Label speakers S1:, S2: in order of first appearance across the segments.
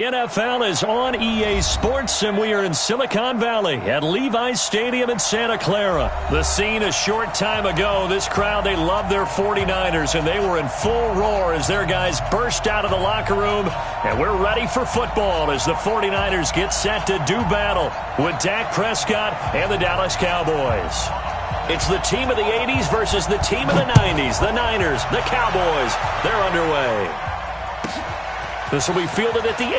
S1: NFL is on EA Sports, and we are in Silicon Valley at Levi's Stadium in Santa Clara. The scene a short time ago, this crowd, they love their 49ers, and they were in full roar as their guys burst out of the locker room, and we're ready for football as the 49ers get set to do battle with Dak Prescott and the Dallas Cowboys. It's the team of the 80s versus the team of the 90s. The Niners, the Cowboys, they're underway. This will be fielded at the 8.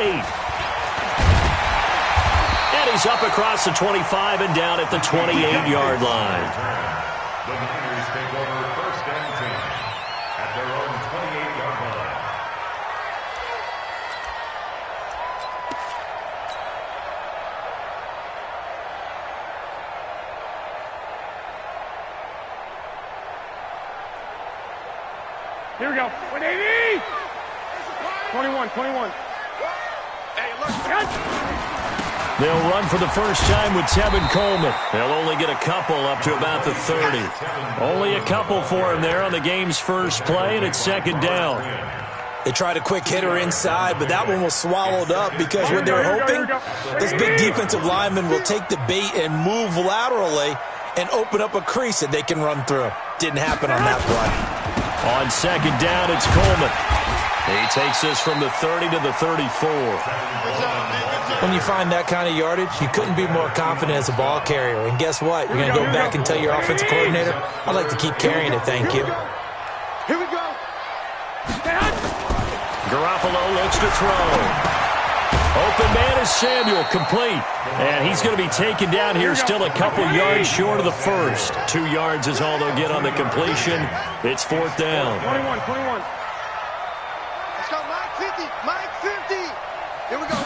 S1: And he's up across the 25 and down at the 28-yard line.
S2: The Niners take over first and 10 at their own 28-yard line.
S3: Here we go. 180! 21.
S1: They'll run for the first time with Tevin Coleman. They'll only get a couple up to about the 30. Only a couple for him there on the game's first play, and it's second down.
S4: They tried a quick hitter inside, but that one was swallowed up because what they're hoping, those big defensive linemen will take the bait and move laterally and open up a crease that they can run through. Didn't happen on that play.
S1: On second down, it's Coleman. He takes this from the 30 to the 34.
S4: When you find that kind of yardage, you couldn't be more confident as a ball carrier. And guess what? You're going to go back and tell your offensive coordinator, I'd like to keep carrying it, thank you.
S3: Here we go.
S1: Garoppolo looks to throw. Open man is Samuel, complete. And he's going to be taken down here, still a couple yards short of the first. 2 yards is all they'll get on the completion. It's fourth down.
S3: 21.
S5: Mike 50. Here we go.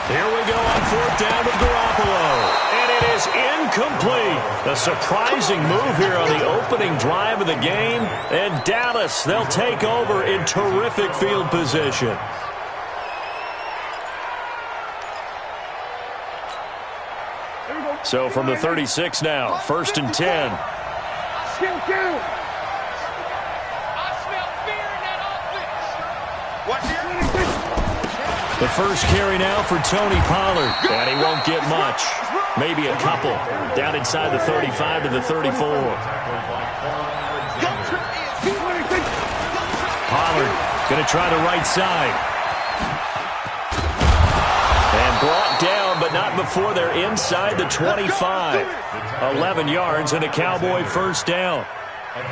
S1: Here we go on fourth down with Garoppolo. And it is incomplete. A surprising move here on the opening drive of the game. And Dallas, they'll take over in terrific field position. So from the 36 now, first and 10. The first carry now for Tony Pollard, and he won't get much. Maybe a couple. Down inside the 35 to the 34. Pollard going to try the right side. And brought down, but not before they're inside the 25. 11 yards and a Cowboy first down.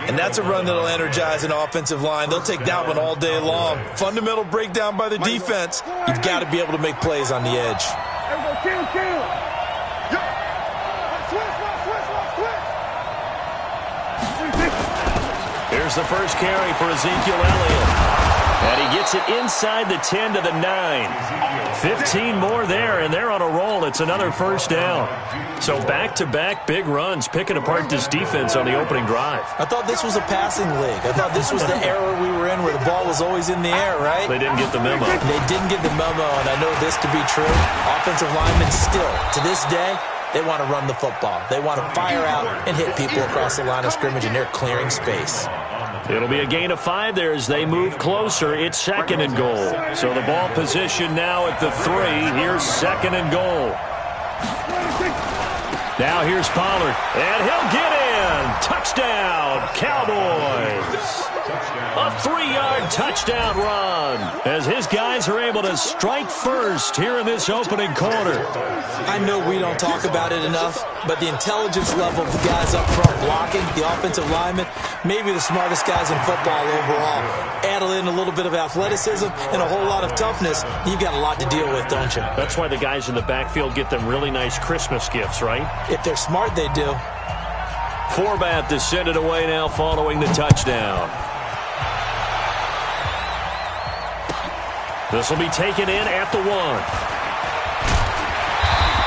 S4: And that's a run that'll energize an offensive line. They'll take that one all day long. Fundamental breakdown by the defense. You've got to be able to make plays on the edge.
S1: Here's the first carry for Ezekiel Elliott. And he gets it inside the 10 to the 9. 15 more there, and they're on a roll. It's another first down. So back-to-back big runs, picking apart this defense on the opening drive.
S4: I thought this was a passing league. I thought this was the era we were in where the ball was always in the air, right?
S1: They didn't get the memo.
S4: They didn't get the memo, and I know this to be true. Offensive linemen still, to this day, they want to run the football. They want to fire out and hit people across the line of scrimmage, and they're clearing space.
S1: It'll be a gain of 5 there as they move closer. It's second and goal. So the ball position now at the 3. Here's second and goal. Now here's Pollard, and he'll get in. Touchdown, Cowboys. A 3-yard touchdown run as his guys are able to strike first here in this opening quarter.
S4: I know we don't talk about it enough, but the intelligence level of the guys up front blocking, the offensive linemen, maybe the smartest guys in football overall. Add in a little bit of athleticism and a whole lot of toughness, you've got a lot to deal with, don't you?
S1: That's why the guys in the backfield get them really nice Christmas gifts, right?
S4: If they're smart, they do.
S1: Forbath to send it away now following the touchdown. This will be taken in at the 1.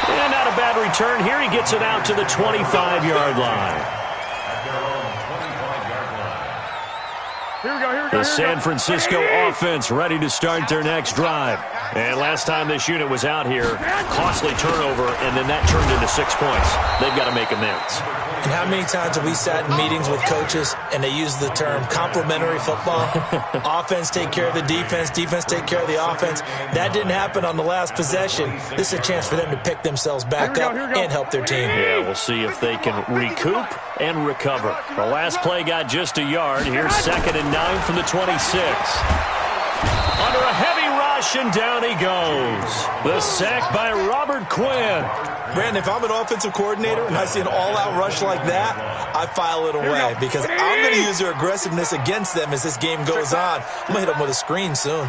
S1: And not a bad return here. He gets it out to the 25-yard line.
S3: Here we go.
S1: The San Francisco offense ready to start their next drive. And last time this unit was out here, costly turnover, and then that turned into 6 points. They've got to make amends.
S4: And how many times have we sat in meetings with coaches and they use the term complementary football? Offense take care of the defense, defense take care of the offense. That didn't happen on the last possession. This is a chance for them to pick themselves back up and help their team.
S1: Yeah, we'll see if they can recoup and recover. The last play got just a yard. Here's 2nd and 9 from the 26. Under a heavy rush, and down he goes. The sack by Robert Quinn.
S4: Brandon, if I'm an offensive coordinator and I see an all-out rush like that, I file it away because I'm going to use their aggressiveness against them as this game goes on. I'm going to hit them with a screen soon.
S1: On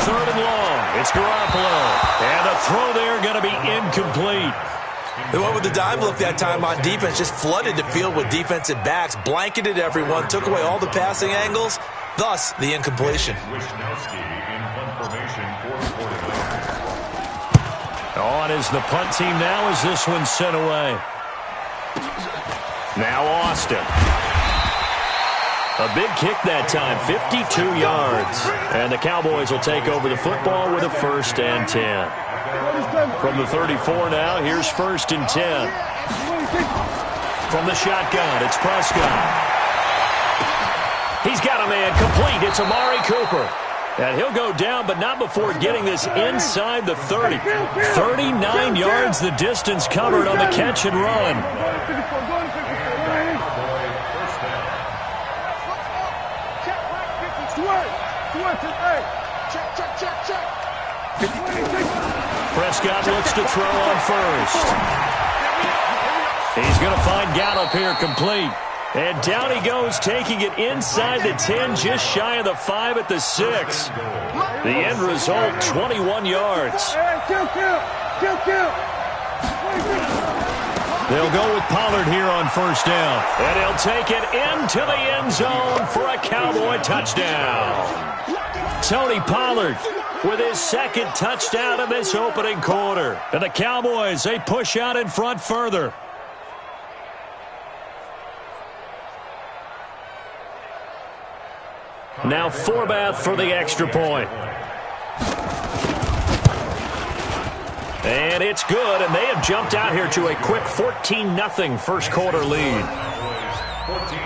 S1: 3rd and long, it's Garoppolo. And the throw there going to be incomplete.
S4: They went with the dive look that time on defense, just flooded the field with defensive backs, blanketed everyone, took away all the passing angles, thus the incompletion.
S1: On is the punt team now as this one's sent away. Now Austin. A big kick that time, 52 yards. And the Cowboys will take over the football with a 1st and 10. From the 34 now, here's 1st and 10. From the shotgun, it's Prescott. He's got a man complete. It's Amari Cooper. And he'll go down, but not before getting this inside the 30. 39 yards the distance covered on the catch and run. Prescott looks to throw on 1st. He's going to find Gallup here complete. And down he goes, taking it inside the 10, just shy of the 5 at the 6. The end result, 21 yards. They'll go with Pollard here on 1st down. And he'll take it into the end zone for a Cowboy touchdown. Tony Pollard with his 2nd touchdown in this opening quarter. And the Cowboys, they push out in front further. Now Forbath for the extra point. And it's good, and they have jumped out here to a quick 14-0 first quarter lead.
S2: 14,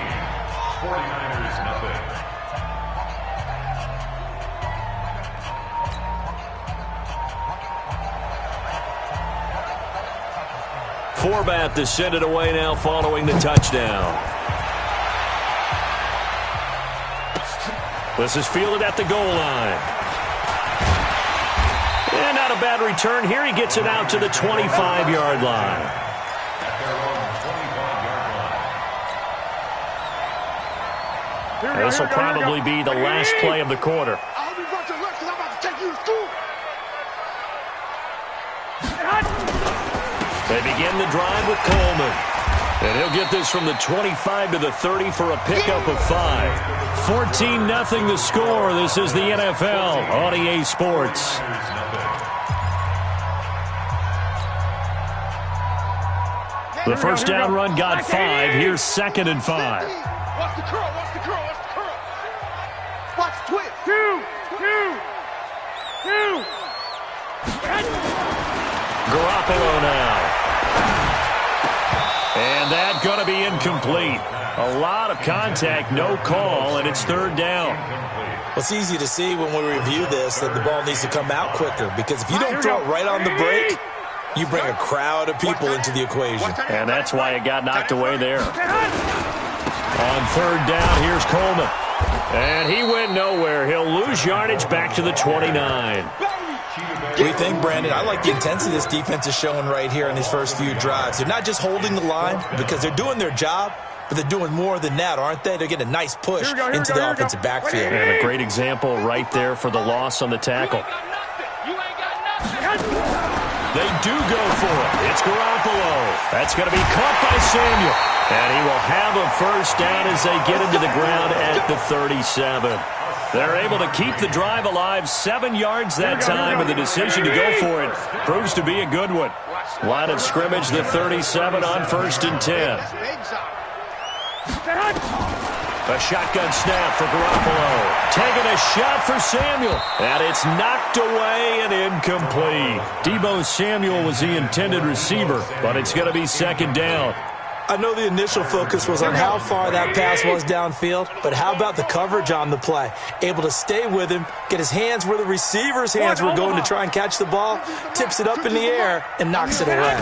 S2: 49ers nothing.
S1: Forbath to send it away now following the touchdown. This is fielded at the goal line. And not a bad return here. He gets it out to the 25-yard line. This will probably be the last play of the quarter. They begin the drive with Coleman. And he'll get this from the 25 to the 30 for a pickup of 5. 14-0 the score. This is the NFL on EA Sports. The first down run got 5. Here's 2nd and 5.
S5: Watch the curl, watch the curl, watch the curl. Watch the twist.
S3: 2.
S1: Garoppolo now. And that's going to be incomplete. A lot of contact, no call, and it's 3rd down.
S4: Well, it's easy to see when we review this that the ball needs to come out quicker because if you don't throw it right on the break, you bring a crowd of people into the equation.
S1: And that's why it got knocked away there. On 3rd down, here's Coleman. And he went nowhere. He'll lose yardage back to the 29.
S4: What do you think, Brandon? I like the intensity this defense is showing right here in these first few drives. They're not just holding the line because they're doing their job, but they're doing more than that, aren't they? They're getting a nice push into the offensive backfield.
S1: And a great example right there for the loss on the tackle. They do go for it. It's Garoppolo. That's going to be caught by Samuel. And he will have a first down as they get into the ground at the 37. They're able to keep the drive alive, 7 yards that time, and the decision to go for it proves to be a good one. Line of scrimmage, the 37 on 1st and 10. A shotgun snap for Garoppolo. Taking a shot for Samuel. And it's knocked away and incomplete. Deebo Samuel was the intended receiver, but it's going to be second down.
S4: I know the initial focus was on how far that pass was downfield, but how about the coverage on the play? Able to stay with him, get his hands where the receiver's hands were going to try and catch the ball, tips it up in the air, and knocks it away.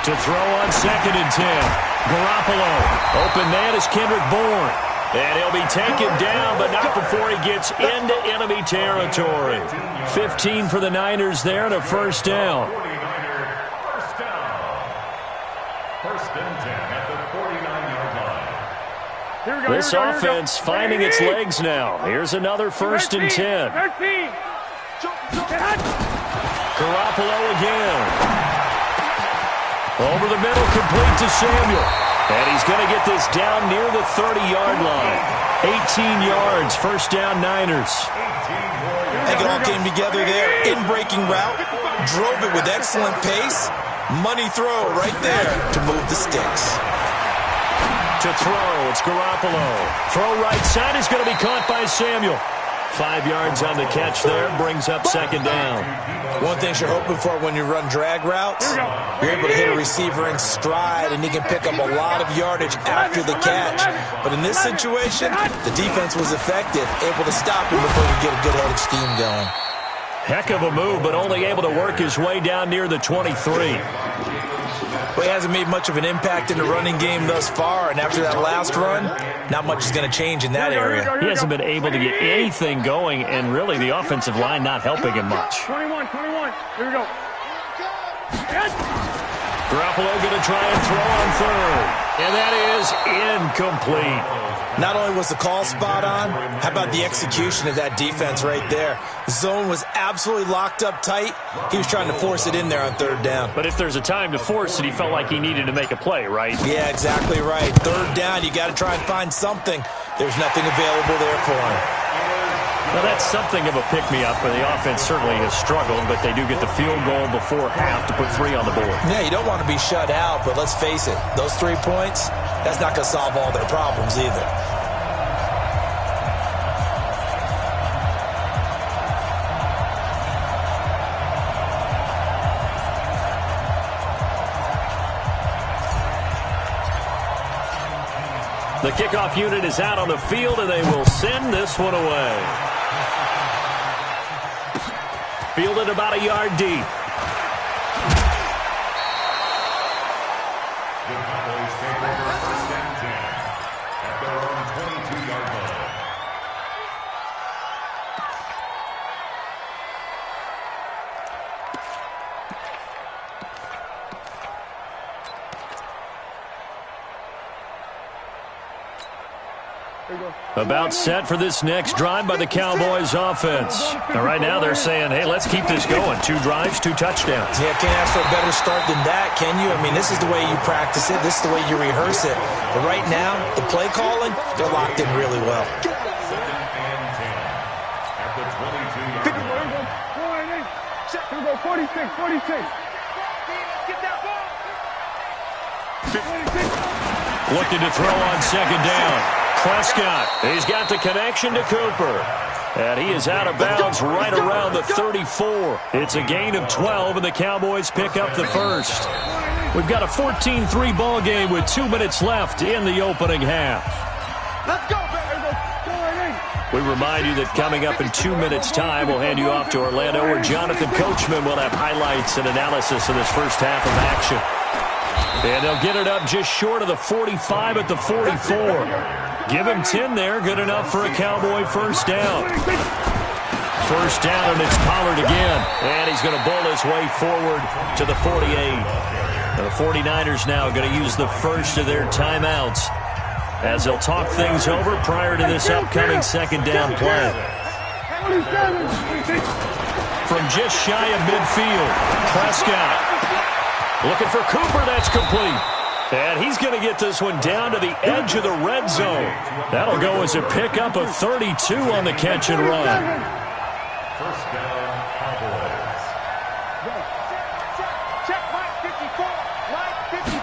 S1: To throw on 2nd and 10. Garoppolo. Open man is Kendrick Bourne. And he'll be taken down, but not before he gets into enemy territory. 15 for the Niners there and a first down.
S2: First and 10 at the 49-yard line.
S1: This offense finding its legs now. Here's another first and 10. Garoppolo again. Over the middle, complete to Samuel. And he's going to get this down near the 30-yard line. 18 yards, first down Niners.
S4: I think it all came together there. In-breaking route, drove it with excellent pace. Money throw right there to move the sticks.
S1: To throw, it's Garoppolo. Throw right side is going to be caught by Samuel. 5 yards on the catch there, brings up second down.
S4: One thing you're hoping for when you run drag routes, you're able to hit a receiver in stride, and he can pick up a lot of yardage after the catch. But in this situation, the defense was effective, able to stop him before he get a good-headed scheme going.
S1: Heck of a move, but only able to work his way down near the 23.
S4: Well, he hasn't made much of an impact in the running game thus far, and after that last run, not much is going to change in that area.
S1: He hasn't been able to get anything going, and really the offensive line not helping him much.
S3: 21. Here we go.
S1: Garoppolo going to try and throw on third. And that is incomplete.
S4: Not only was the call spot on, how about the execution of that defense right there? The zone was absolutely locked up tight. He was trying to force it in there on third down.
S1: But if there's a time to force it, he felt like he needed to make a play, right?
S4: Yeah, exactly right. Third down, you got to try and find something. There's nothing available there for him.
S1: Well, that's something of a pick-me-up, but the offense certainly has struggled, but they do get the field goal before half to put 3 on the board.
S4: Yeah, you don't want to be shut out, but let's face it, those 3 points, that's not going to solve all their problems either.
S1: The kickoff unit is out on the field, and they will send this one away. Fielded about a yard deep.
S2: The Cowboys take over first and 10 at their own 22-yard line.
S1: About set for this next drive by the Cowboys offense. Now, right now they're saying, hey, let's keep this going. 2 drives, 2 touchdowns.
S4: Yeah, can't ask for a better start than that, can you? I mean, this is the way you practice it. This is the way you rehearse it. But right now, the play calling, they're locked in really well.
S2: Second and 10 at the 22-yard line.
S3: Here we go. 46.
S5: Get that ball.
S3: 26.
S1: Looking to throw on second down. Prescott, he's got the connection to Cooper. And he is out of bounds right around the 34. It's a gain of 12, and the Cowboys pick up the first. We've got a 14-3 ball game with 2 minutes left in the opening half.
S3: Let's go, baby.
S1: We remind you that coming up in 2 minutes' time, we'll hand you off to Orlando, where Jonathan Coachman will have highlights and analysis of this first half of action. And they'll get it up just short of the 45 at the 44. Give him 10 there, good enough for a Cowboy first down. First down, and it's Pollard again. And he's going to bowl his way forward to the 48. And the 49ers now going to use the first of their timeouts as they'll talk things over prior to this upcoming second down play. From just shy of midfield, Prescott looking for Cooper, that's complete. And he's going to get this one down to the edge of the red zone. That'll go as a pickup of 32 on the catch and run.
S2: First down, Cowboys.
S5: Check Mike 54. Mike 54.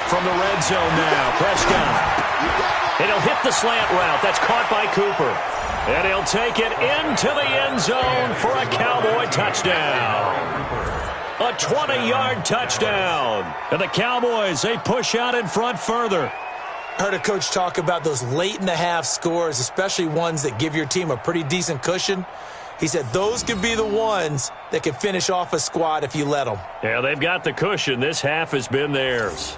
S1: From the red zone now, Prescott. And he'll hit the slant route. That's caught by Cooper. And he'll take it into the end zone for a Cowboy touchdown. A 20-yard touchdown. And the Cowboys, they push out in front further.
S4: Heard a coach talk about those late-in-the-half scores, especially ones that give your team a pretty decent cushion. He said those could be the ones that can finish off a squad if you let them.
S1: Yeah, they've got the cushion. This half has been theirs.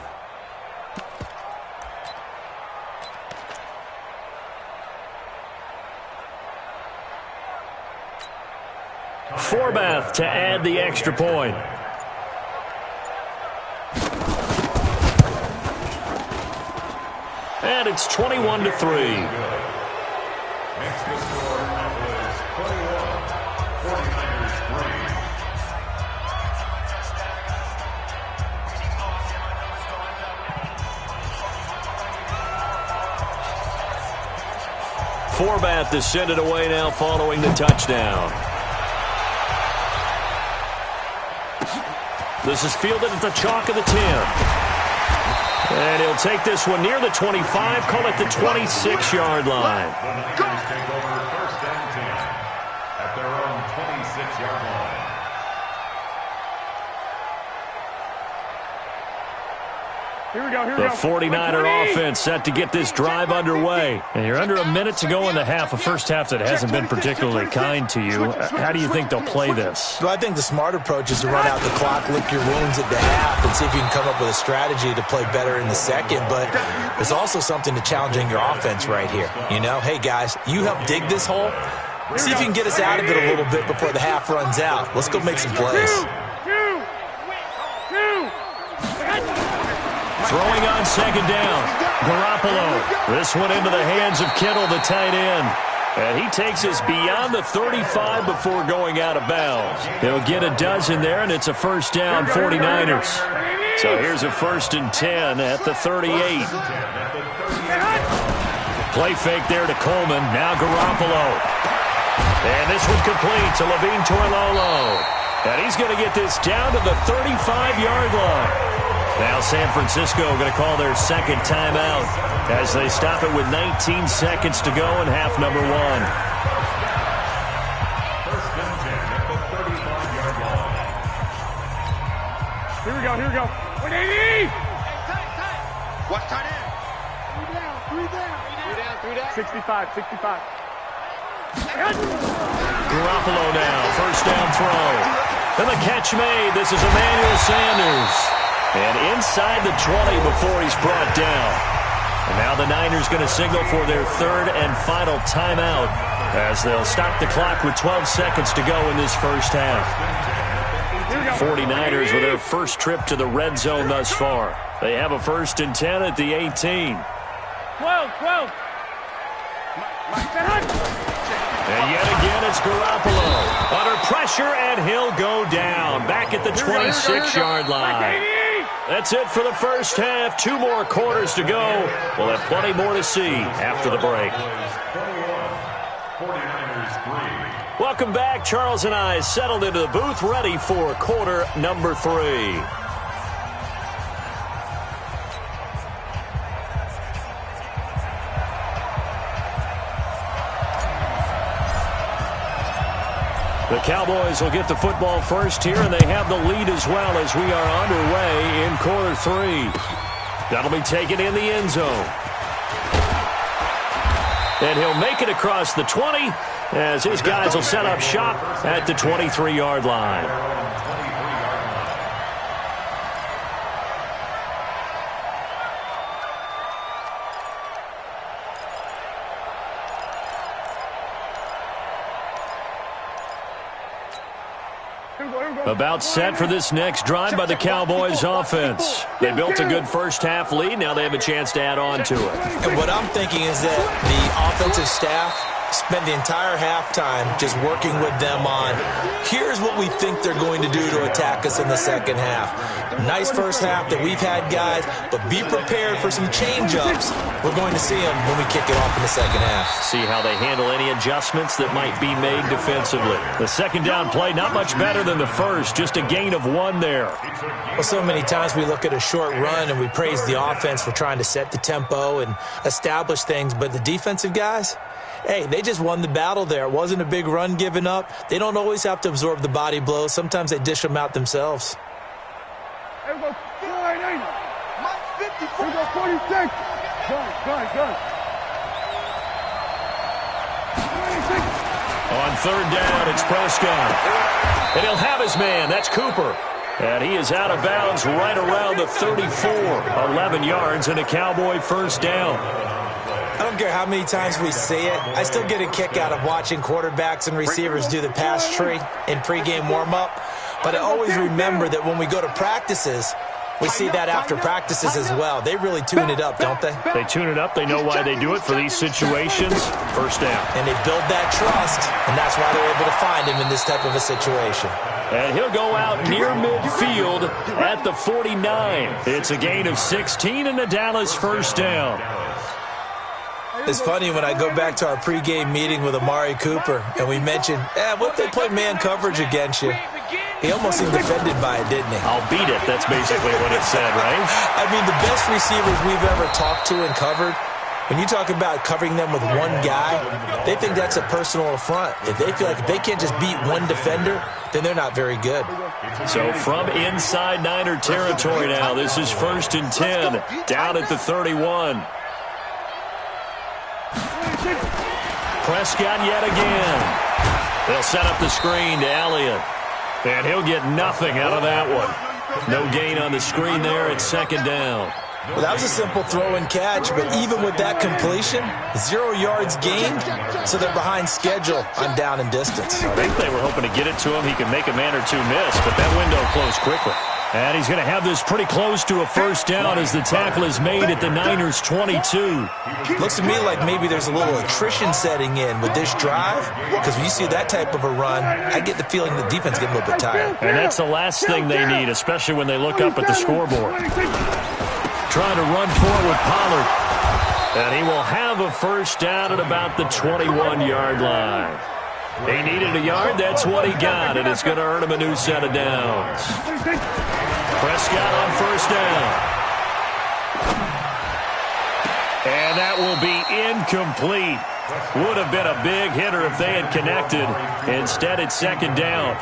S1: Forbath to add the extra point. And it's 21-3.
S2: Next to score, Cowboys 21, 49ers
S1: 3. Forbath is sent it away now following the touchdown. This is fielded at the chalk of the 10. And he'll take this one near the 25, call it the 26-yard line.
S2: The Niners take over first and 10 at their own 26-yard line.
S3: Here we go, here we
S1: The
S3: go.
S1: 49er offense set to get this drive underway. And you're under a minute to go in the half, a first half that hasn't been particularly kind to you. How do you think they'll play this?
S4: Well, I think the smart approach is to run out the clock, lick your wounds at the half, and see if you can come up with a strategy to play better in the second. But there's also something to challenging your offense right here. You know, hey, guys, you help dig this hole. See if you can get us out of it a little bit before the half runs out. Let's go make some plays.
S1: Throwing on second down. Garoppolo. This one into the hands of Kittle, the tight end. And he takes us beyond the 35 before going out of bounds. He'll get a dozen there, and it's a first down, 49ers. So here's a 1st and 10 at the 38. Play fake there to Coleman. Now Garoppolo. And this one complete to Levine Toilolo. And he's going to get this down to the 35-yard line. Now San Francisco going to call their second timeout as they stop it with 19 seconds to go in half number 1.
S2: First and 10 at the 35-yard line.
S3: Here we go, here we go. 180!
S5: Watch tight end.
S3: Three down. 65, 65.
S1: Garoppolo now, first down throw. And the catch made. This is Emmanuel Sanders. And inside the 20 before he's brought down. And now the Niners going to signal for their third and final timeout as they'll stop the clock with 12 seconds to go in this first half. 49ers with their first trip to the red zone thus far. They have a 1st and 10 at the 18.
S3: 12.
S1: And yet again, it's Garoppolo. Under pressure, and he'll go down. Back at the 26-yard line. That's it for the first half. 2 more quarters to go. We'll have plenty more to see after the break.
S2: 49ers 3.
S1: Welcome back. Charles and I settled into the booth, ready for quarter number 3. The Cowboys will get the football first here, and they have the lead as well as we are underway in quarter 3. That'll be taken in the end zone. And he'll make it across the 20 as his guys will set up shop at the 23-yard line. About set for this next drive by the Cowboys offense. They built a good first half lead. Now they have a chance to add on to it.
S4: And what I'm thinking is that the offensive staff spent the entire halftime just working with them on, here's what we think they're going to do to attack us in the second half. Nice first half that we've had, guys, but be prepared for some change-ups. We're going to see them when we kick it off in the second half.
S1: See how they handle any adjustments that might be made defensively. The second down play, not much better than the first, just a gain of 1 there.
S4: Well, so many times we look at a short run and we praise the offense for trying to set the tempo and establish things, but the defensive guys, hey, they just won the battle there. It wasn't a big run given up. They don't always have to absorb the body blows. Sometimes they dish them out themselves.
S3: Here we go.
S5: Mike 54.
S3: Here we go, 46. Good.
S1: On third down, it's Prescott. And he'll have his man. That's Cooper. And he is out of bounds right around the 34. 11 yards and a Cowboy first down.
S4: I don't care how many times we see it. I still get a kick out of watching quarterbacks and receivers do the pass tree in pregame warm-up. But I always remember that when we go to practices, we see that after practices as well. They really tune it up, don't they?
S1: They tune it up. They know why they do it for these situations. First down.
S4: And they build that trust, and that's why they're able to find him in this type of a situation.
S1: And he'll go out near midfield at the 49. It's a gain of 16 and the Dallas first down.
S4: It's funny when I go back to our pregame meeting with Amari Cooper, and we mentioned, what if they play man coverage against you? He almost seemed offended by it, didn't he?
S1: I'll beat it. That's basically what it said, right?
S4: I mean, the best receivers we've ever talked to and covered, when you talk about covering them with one guy, they think that's a personal affront. If they feel like if they can't just beat one defender, then they're not very good.
S1: So from inside Niner territory now, this is 1st and 10, down at the 31. Prescott yet again. They'll set up the screen to Elliott. And he'll get nothing out of that one. No gain on the screen there at second down.
S4: Well, that was a simple throw and catch, but even with that completion, 0 yards gained, so they're behind schedule on down and distance.
S1: I think they were hoping to get it to him. He could make a man or two miss, but that window closed quickly. And he's going to have this pretty close to a first down as the tackle is made at the Niners' 22.
S4: Looks to me like maybe there's a little attrition setting in with this drive, because when you see that type of a run, I get the feeling the defense getting a little bit tired.
S1: And that's the last thing they need, especially when they look up at the scoreboard. Trying to run forward with Pollard. And he will have a first down at about the 21-yard line. He needed a yard. That's what he got, and it's going to earn him a new set of downs. Prescott on first down. And that will be incomplete. Would have been a big hitter if they had connected. Instead, it's second down.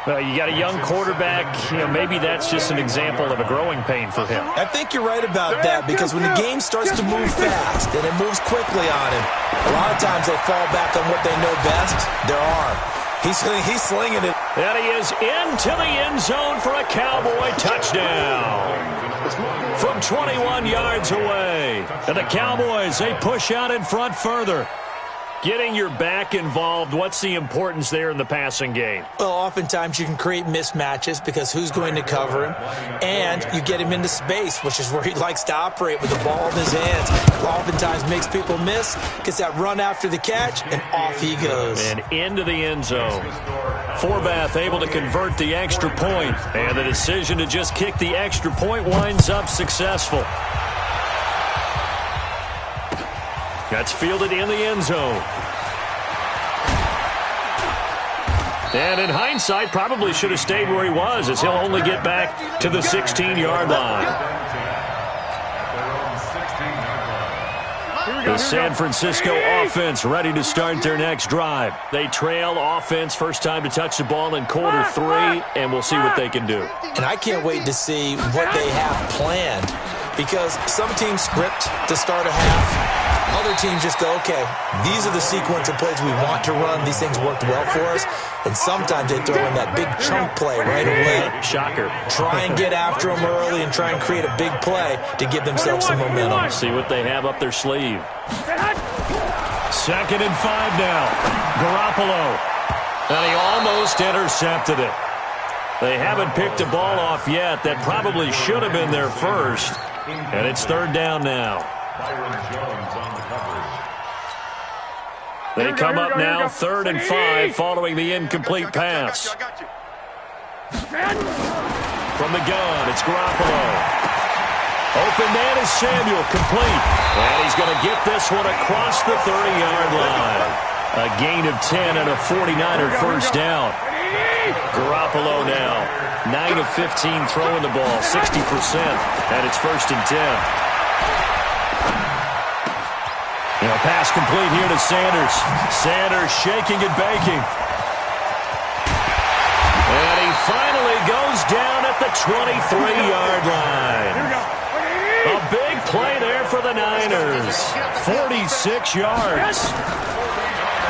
S1: Well, you got a young quarterback. Maybe that's just an example of a growing pain for him.
S4: I think you're right about that, because when the game starts to move fast and it moves quickly on him, a lot of times they fall back on what they know best, their arm. He's slinging it.
S1: And he is into the end zone for a Cowboy touchdown. From 21 yards away. And the Cowboys, they push out in front further. Getting your back involved, what's the importance there in the passing game?
S4: Well, oftentimes you can create mismatches because who's going to cover him? And you get him into space, which is where he likes to operate with the ball in his hands. Oftentimes makes people miss, gets that run after the catch, and off he goes.
S1: And into the end zone. Forbath able to convert the extra point. And the decision to just kick the extra point winds up successful. That's fielded in the end zone. And in hindsight, probably should have stayed where he was, as he'll only get back to the 16-yard line. The San Francisco offense ready to start their next drive. They trail offense, first time to touch the ball in quarter 3, and we'll see what they can do.
S4: And I can't wait to see what they have planned, because some teams script to start a half. Other teams just go, okay, these are the sequence of plays we want to run. These things worked well for us. And sometimes they throw in that big chunk play right away.
S1: Shocker.
S4: Try and get after them early and try and create a big play to give themselves some momentum.
S1: See what they have up their sleeve. 2nd and 5 now. Garoppolo. And he almost intercepted it. They haven't picked a ball off yet. That probably should have been their first. And it's 3rd down now. They come up now 3rd and 5 following the incomplete pass. From the gun, it's Garoppolo. Open man is Samuel, complete. And he's going to get this one across the 30-yard line. A gain of 10 and a 49er first down. Garoppolo now, 9 of 15 throwing the ball, 60%, and it's 1st and 10. Pass complete here to Sanders. Sanders shaking and baking. And he finally goes down at the 23-yard line. A big play there for the Niners. 46 yards.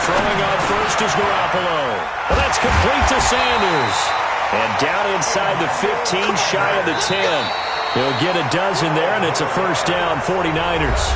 S1: Throwing on first is Garoppolo. Well, that's complete to Sanders. And down inside the 15, shy of the 10. He'll get a dozen there, and it's a first down, 49ers.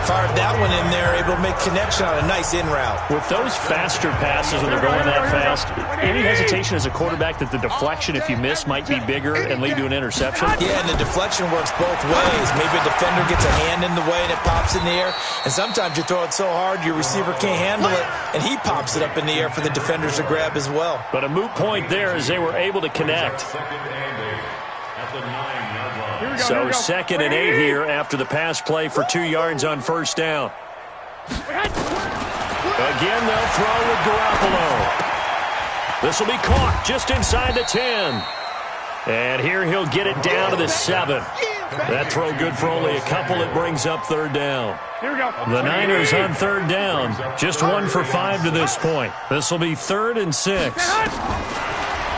S4: Fired that one in there, able to make connection on a nice in route.
S1: With those faster passes when they're going that fast, any hesitation as a quarterback that the deflection, if you miss, might be bigger and lead to an interception?
S4: Yeah, and the deflection works both ways. Maybe a defender gets a hand in the way and it pops in the air. And sometimes you throw it so hard your receiver can't handle it, and he pops it up in the air for the defenders to grab as well.
S1: But a moot point there as they were able to connect. So 2nd and 8 here after the pass play for 2 yards on first down. Again, they'll throw with Garoppolo. This will be caught just inside the 10. And here he'll get it down to the 7. That throw good for only a couple. It brings up 3rd down. The Niners on 3rd down. Just 1 for 5 to this point. This will be 3rd and 6.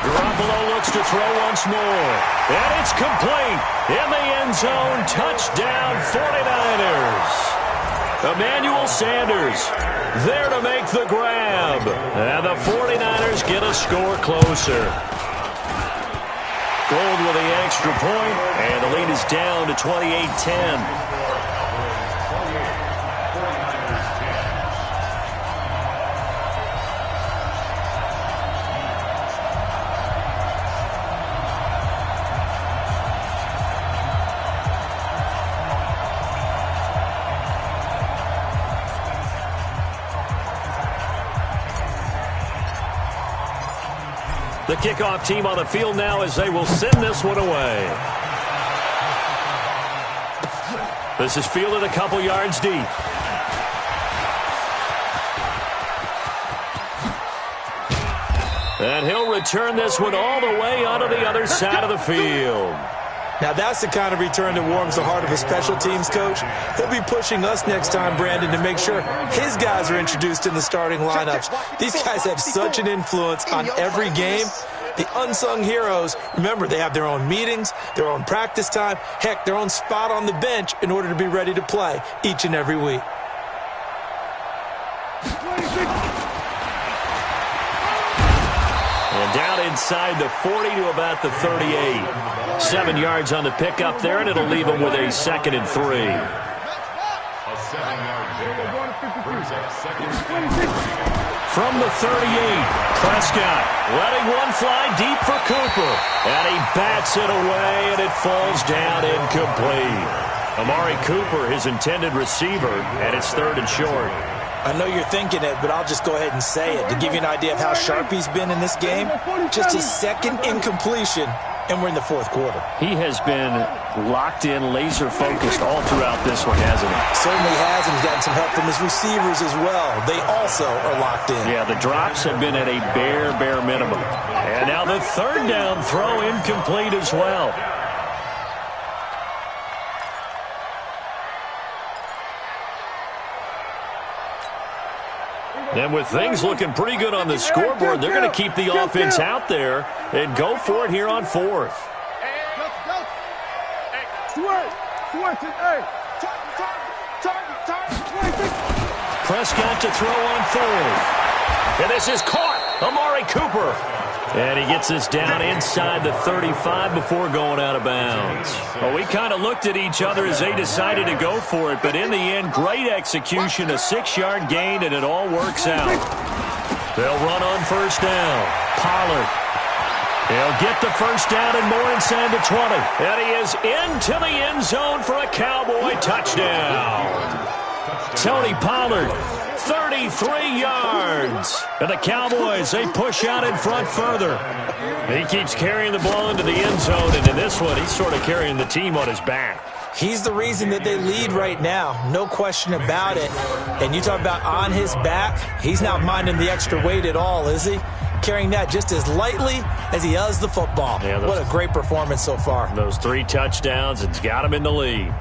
S1: Garoppolo looks to throw once more. And it's complete. In the end zone. Touchdown 49ers. Emmanuel Sanders there to make the grab. And the 49ers get a score closer. Gold with the extra point. And the lead is down to 28-10. The kickoff team on the field now as they will send this one away. This is fielded a couple yards deep. And he'll return this one all the way onto the other side of the field.
S4: Now that's the kind of return that warms the heart of a special teams coach. He'll be pushing us next time, Brandon, to make sure his guys are introduced in the starting lineups. These guys have such an influence on every game. The unsung heroes, remember, they have their own meetings, their own practice time, heck, their own spot on the bench in order to be ready to play each and every week.
S1: And down inside the 40 to about the 38. 7 yards on the pickup there, and it'll leave them with a 2nd and 3.
S2: A 7-yard pickup brings up 2nd and 3.
S1: From the 38, Prescott letting one fly deep for Cooper. And he bats it away, and it falls down incomplete. Amari Cooper, his intended receiver, and it's 3rd and short.
S4: I know you're thinking it, but I'll just go ahead and say it. To give you an idea of how sharp he's been in this game, just his 2nd incompletion, and we're in the 4th quarter.
S1: He has been locked in, laser-focused all throughout this one, hasn't he?
S4: Certainly has, and he's gotten some help from his receivers as well. They also are locked in.
S1: Yeah, the drops have been at a bare minimum. And now the 3rd down throw incomplete as well. And with things looking pretty good on the scoreboard, they're going to keep the offense out there and go for it here on 4th. Prescott to throw on 4th. And this is caught. Amari Cooper. And he gets this down inside the 35 before going out of bounds. Well, we kind of looked at each other as they decided to go for it, but in the end, great execution, a 6-yard gain, and it all works out. They'll run on 1st down. Pollard. He'll get the 1st down and more inside the 20. And he is into the end zone for a Cowboy touchdown. Tony Pollard, 33 yards. And the Cowboys, they push out in front further. He keeps carrying the ball into the end zone, and in this one, he's sort of carrying the team on his back.
S4: He's the reason that they lead right now. No question about it. And you talk about on his back, he's not minding the extra weight at all, is he? Carrying that just as lightly as he does the football. Yeah, what a great performance so far.
S1: Those 3 touchdowns, it's got him in the lead.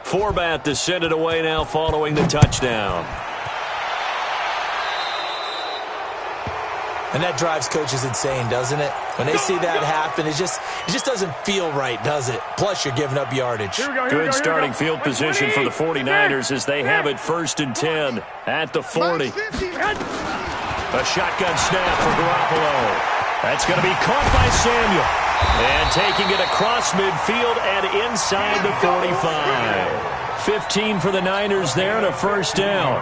S1: Forbat to send it away now following the touchdown.
S4: And that drives coaches insane, doesn't it? When they see that happen, it just doesn't feel right, does it? Plus, you're giving up yardage.
S1: Good starting field position for the 49ers as they have it 1st and 10 at the 40. A shotgun snap for Garoppolo. That's going to be caught by Samuel. And taking it across midfield and inside the 45. 15 for the Niners there and a 1st down.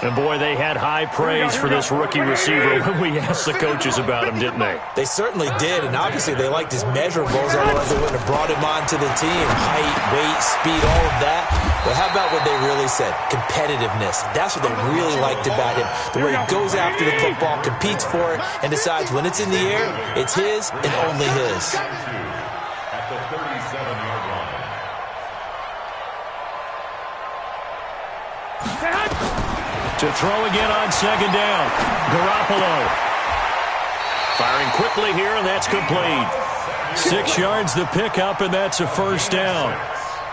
S1: And, boy, they had high praise for this rookie receiver when we asked the coaches about him, didn't they?
S4: They certainly did, and obviously they liked his measurables, otherwise they wouldn't have brought him onto the team. Height, weight, speed, all of that. But how about what they really said? Competitiveness. That's what they really liked about him. The way he goes after the football, competes for it, and decides when it's in the air, it's his and only his.
S2: At the 37-yard line.
S1: To throw again on 2nd down. Garoppolo. Firing quickly here, and that's complete. 6 yards the pickup, and that's a 1st down.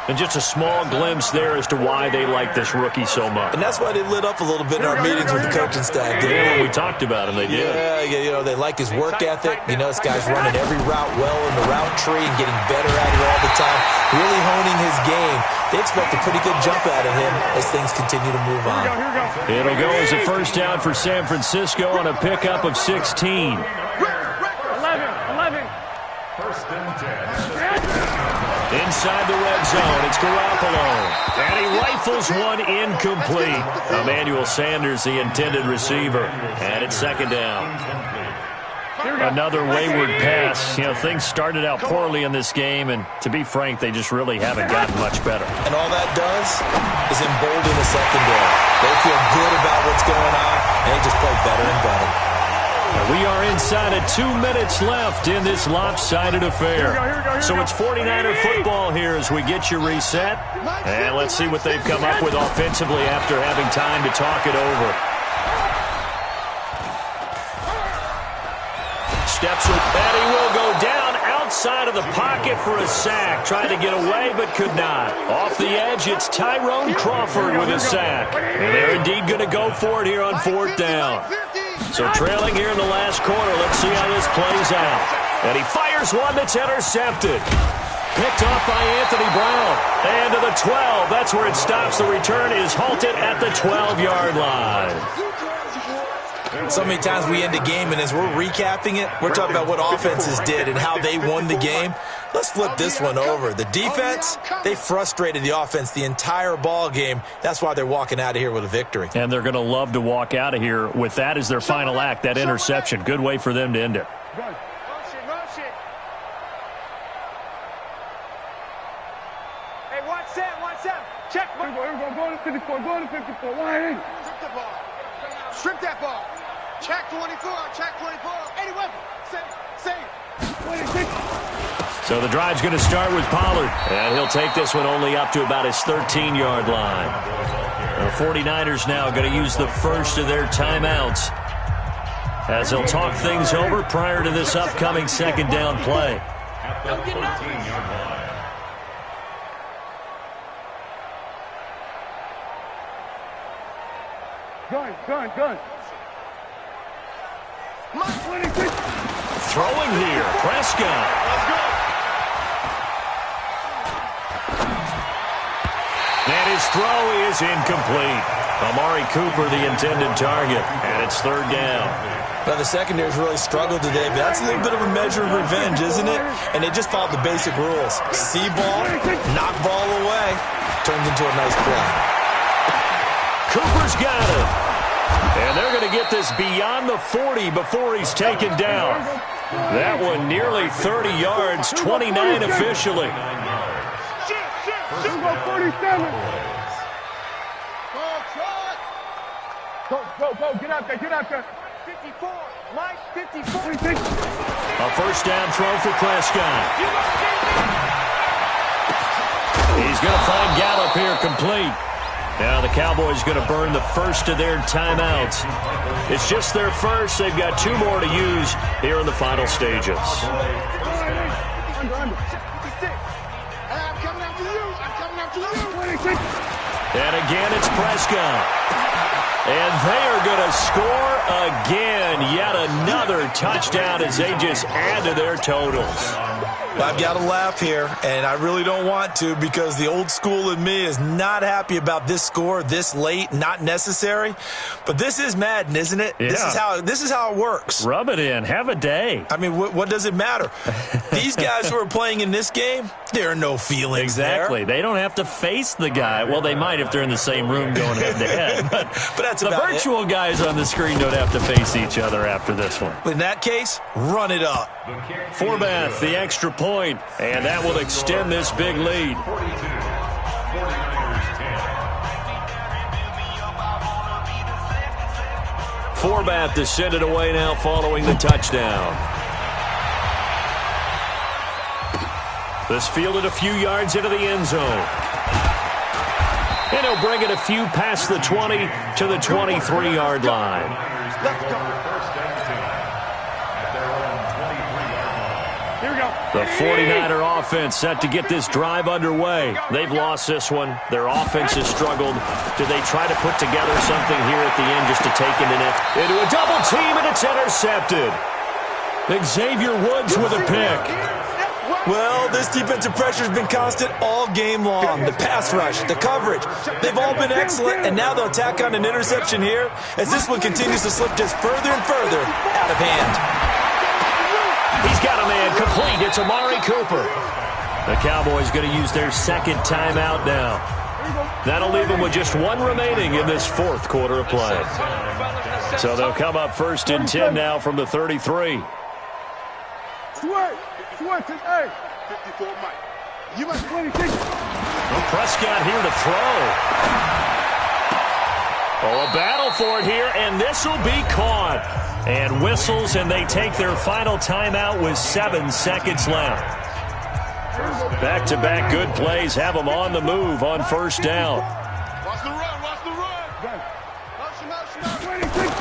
S1: And just a small glimpse there as to why they like this rookie so much.
S4: And that's why they lit up a little bit in our meetings with the coaching staff.
S1: Yeah, when we talked about him, they did.
S4: Yeah, you know, they like his work ethic. You know, this guy's running every route well in the route tree and getting better at it all the time. Really honing his game. They expect a pretty good jump out of him as things continue to move on.
S1: It'll go as a 1st down for San Francisco on a pickup of 16.
S3: 11.
S2: 1st and 10.
S1: Inside the red zone, it's Garoppolo. And he rifles one incomplete. Emmanuel Sanders, the intended receiver. And it's 2nd down. Another wayward pass. You know, things started out poorly in this game, and to be frank, they just really haven't gotten much better.
S4: And all that does is embolden the secondary. They feel good about what's going on, and they just play better and better.
S1: We are inside of 2 minutes left in this lopsided affair. So it's 49er football here as we get you reset. And let's see what they've come up with offensively after having time to talk it over. Steps with that. He will go down outside of the pocket for a sack. Tried to get away, but could not. Off the edge, it's Tyrone Crawford with a sack. And they're indeed going to go for it here on 4th down. So trailing here in the last quarter, let's see how this plays out. And he fires one that's intercepted. Picked off by Anthony Brown. And to the 12. That's where it stops. The return is halted at the 12-yard line.
S4: So many times we end a game, and as we're recapping it, we're talking about what offenses did and how they won the game. Let's flip this one over. The defense, they frustrated the offense the entire ball game. That's why they're walking out of here with a victory.
S1: And they're going to love to walk out of here with that as their final act, that interception. Good way for them to end it.
S5: Motion. Hey, 1-7. Check.
S3: Go to 54. Go to 54. Wide in.
S5: Strip that ball. Check 24. Any weapon. Save.
S3: 26.
S1: So the drive's going to start with Pollard. And he'll take this one only up to about his 13-yard line. The 49ers now going to use the first of their timeouts as they'll talk things over prior to this upcoming 2nd down play.
S2: At the 13-yard line.
S3: Gun. 26.
S1: Throwing here, Prescott. And his throw is incomplete. Amari Cooper, the intended target, and it's third down.
S4: Now, the secondary's really struggled today, but that's a little bit of a measure of revenge, isn't it? And they just followed the basic rules. See ball, knock ball away, turns into a nice play.
S1: Cooper's got it. And they're going to get this beyond the 40 before he's taken down. That one nearly 30 yards, 29 officially.
S3: Go 47. Go, get out there.
S5: 54, Mike, 54.
S3: 26.
S1: A first down throw for Prescott. He's going to find Gallup here complete. Now the Cowboys going to burn the first of their timeouts. It's just their first. They've got 2 more to use here in the final stages.
S5: Under. 56. I'm coming after you.
S3: 26.
S1: And again, it's Prescott. And they are going to score again. Yet another touchdown as they just add to their totals.
S4: I've got to laugh here, and I really don't want to because the old school in me is not happy about this score this late, not necessary. But this is Madden, isn't it?
S1: Yeah.
S4: This is how it works.
S1: Rub it in. Have a day.
S4: I mean, what does it matter? These guys who are playing in this game, there are no feelings
S1: Exactly.
S4: there.
S1: They don't have to face the guy. Well, they might if they're in the same room going head-to-head. But
S4: that's
S1: the
S4: about
S1: virtual guys on the screen don't have to face each other after this one.
S4: In that case, run it up.
S1: Forbath, the extra point, and that will extend this big lead.
S2: 42. 49ers 10.
S1: Forbath to send it away now following the touchdown. This fielded a few yards into the end zone. And he'll bring it a few past the 20 to the 23-yard line.
S2: Let's go. First and 10 at their own 23-yard line.
S3: Here we go.
S1: The 49er offense set to get this drive underway. They've lost this one. Their offense has struggled. Do they try to put together something here at the end just to take it into a double team, and it's intercepted. Xavier Woods with a pick.
S4: Well, this defensive pressure has been constant all game long. The pass rush, the coverage, they've all been excellent, and now they'll tack on an interception here as this one continues to slip just further and further out of hand.
S1: He's got a man complete. It's Amari Cooper. The Cowboys going to use their second timeout now. That'll leave them with just 1 remaining in this 4th quarter of play. So they'll come up first and 10 now from the 33.
S3: Switch, hey.
S5: 54, Mike.
S3: You must 26.
S1: Well, Prescott here to throw. Oh, a battle for it here, and this will be caught. And whistles, and they take their final timeout with 7 seconds left. Back-to-back good plays have them on the move on first down.
S5: Watch the run. Motion.
S3: 26.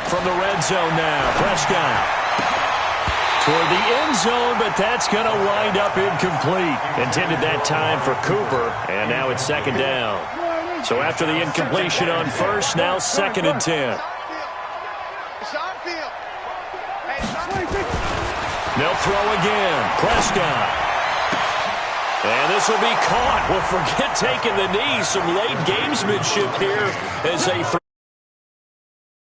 S1: From the red zone now, Prescott. Toward the end zone, but that's going to wind up incomplete. Intended that time for Cooper, and now it's second down. So after the incompletion on first, now second and 10. They'll throw again. Prescott. And this will be caught. Well, forget taking the knee. Some late gamesmanship here as they throw